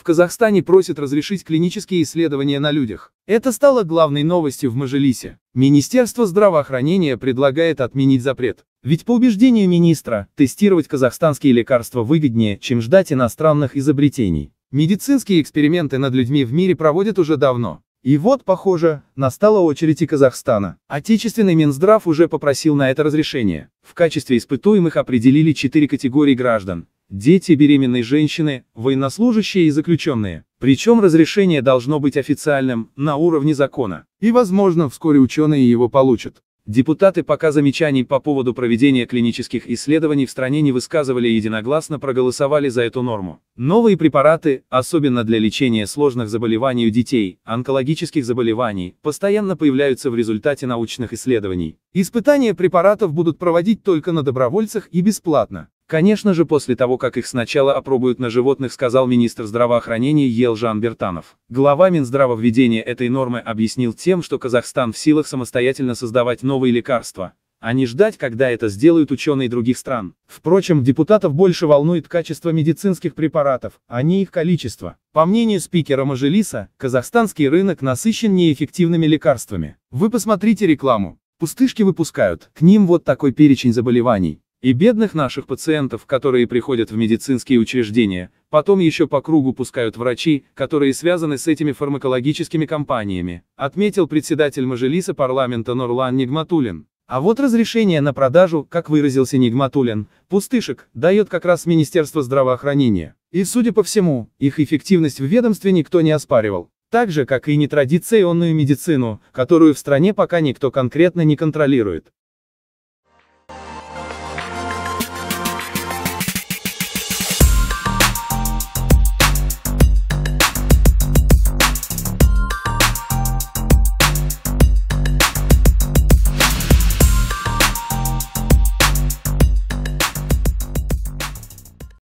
Казахстане просят разрешить клинические исследования на людях. Это стало главной новостью в Мажилисе. Министерство здравоохранения предлагает отменить запрет. Ведь по убеждению министра, тестировать казахстанские лекарства выгоднее, чем ждать иностранных изобретений. Медицинские эксперименты над людьми в мире проводят уже давно. И вот, похоже, настала очередь и Казахстана. Отечественный Минздрав уже попросил на это разрешение. В качестве испытуемых определили 4 категории граждан. Дети, беременные женщины, военнослужащие и заключенные. Причем разрешение должно быть официальным, на уровне закона. И, возможно, вскоре ученые его получат. Депутаты пока замечаний по поводу проведения клинических исследований в стране не высказывали и единогласно проголосовали за эту норму. Новые препараты, особенно для лечения сложных заболеваний у детей, онкологических заболеваний, постоянно появляются в результате научных исследований. Испытания препаратов будут проводить только на добровольцах и бесплатно. Конечно же, после того, как их сначала опробуют на животных, сказал министр здравоохранения Елжан Бертанов. Глава Минздрава введение этой нормы объяснил тем, что Казахстан в силах самостоятельно создавать новые лекарства, а не ждать, когда это сделают ученые других стран. Впрочем, депутатов больше волнует качество медицинских препаратов, а не их количество. По мнению спикера Мажилиса, казахстанский рынок насыщен неэффективными лекарствами. Вы посмотрите рекламу. Пустышки выпускают, к ним вот такой перечень заболеваний. И бедных наших пациентов, которые приходят в медицинские учреждения, потом еще по кругу пускают врачи, которые связаны с этими фармакологическими компаниями, отметил председатель Мажилиса парламента Нурлан Нигматуллин. А вот разрешение на продажу, как выразился Нигматуллин, пустышек, дает как раз Министерство здравоохранения. И, судя по всему, их эффективность в ведомстве никто не оспаривал. Так же, как и нетрадиционную медицину, которую в стране пока никто конкретно не контролирует.